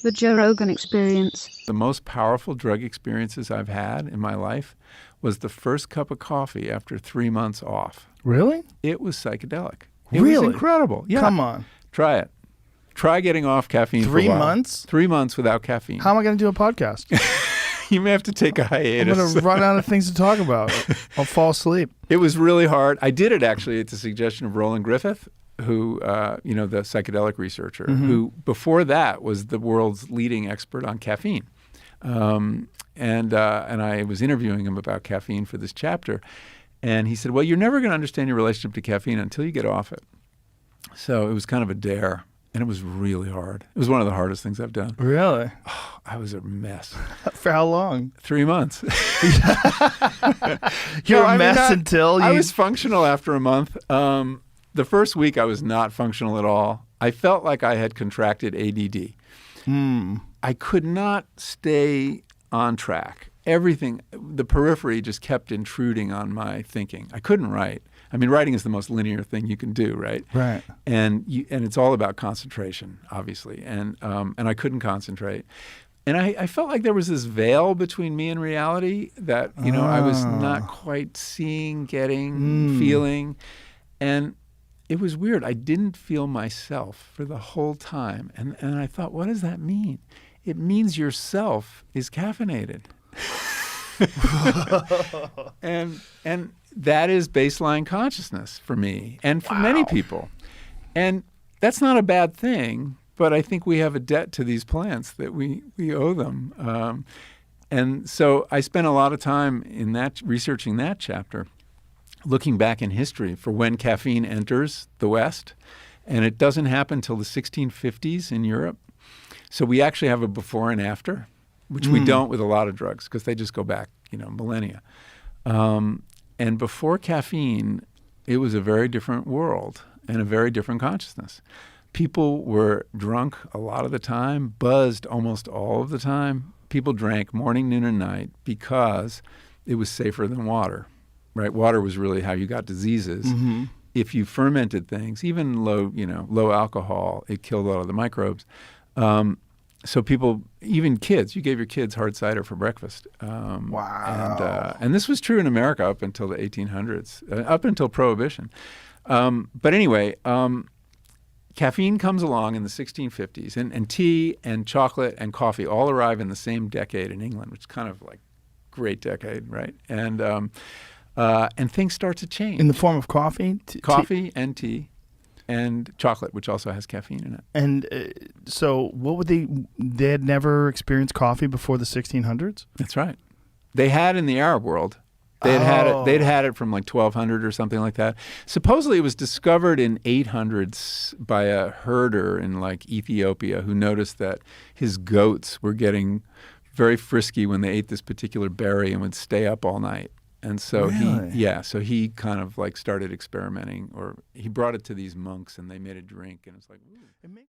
The Joe Rogan Experience. The most powerful drug experiences I've had in my life was the first cup of coffee after 3 months off. Really? It was psychedelic. It Really? was incredible. Yeah. Come on. Try it. Try getting off caffeine for a 3 while. months? 3 months without caffeine. How am I going to do a podcast? You may have to take a I'm hiatus. going to run out of things to talk about. I'll fall asleep. It was really hard. I did it actually at the suggestion of Roland Griffith, who, the psychedelic researcher, who before that was the world's leading expert on caffeine. And I was interviewing him about caffeine for this chapter. And he said, well, you're never going to understand your relationship to caffeine until you get off it. So it was kind of a dare. And it was really hard. It was one of the hardest things I've done. Really? Oh, I was a mess. For how long? 3 months. You're a mess until you... I was functional after a month. The first week I was not functional at all. I felt like I had contracted ADD. I could not stay on track. Everything, the periphery just kept intruding on my thinking. I couldn't write. I mean, writing is the most linear thing you can do, right? Right. And it's all about concentration, obviously. And I couldn't concentrate. And I felt like there was this veil between me and reality that, I was not quite seeing, getting, feeling. And it was weird. I didn't feel myself for the whole time. And I thought, what does that mean? It means yourself is caffeinated. and that is baseline consciousness for me and for many people. And that's not a bad thing, but I think we have a debt to these plants that we owe them. And so I spent a lot of time in that researching that chapter, looking back in history for when caffeine enters the West. And it doesn't happen until the 1650s in Europe. So we actually have a before and after, which we don't with a lot of drugs because they just go back, millennia. And before caffeine, it was a very different world and a very different consciousness. People were drunk a lot of the time, buzzed almost all of the time. People drank morning, noon, and night because it was safer than water, right? Water was really how you got diseases. If you fermented things, even low alcohol, it killed a lot of the microbes. So people, even kids, you gave your kids hard cider for breakfast. Wow. And this was true in America up until the 1800s, up until Prohibition. But anyway, caffeine comes along in the 1650s, and tea and chocolate and coffee all arrive in the same decade in England, which is kind of like great decade, right? And things start to change. In the form of coffee? Coffee and tea. And chocolate, which also has caffeine in it. And so what would they had never experienced coffee before the 1600s? That's right. They had in the Arab world. They'd had it from like 1200 or something like that. Supposedly it was discovered in 800s by a herder in like Ethiopia who noticed that his goats were getting very frisky when they ate this particular berry and would stay up all night. And so he kind of like started experimenting, or he brought it to these monks and they made a drink and it's like, ooh.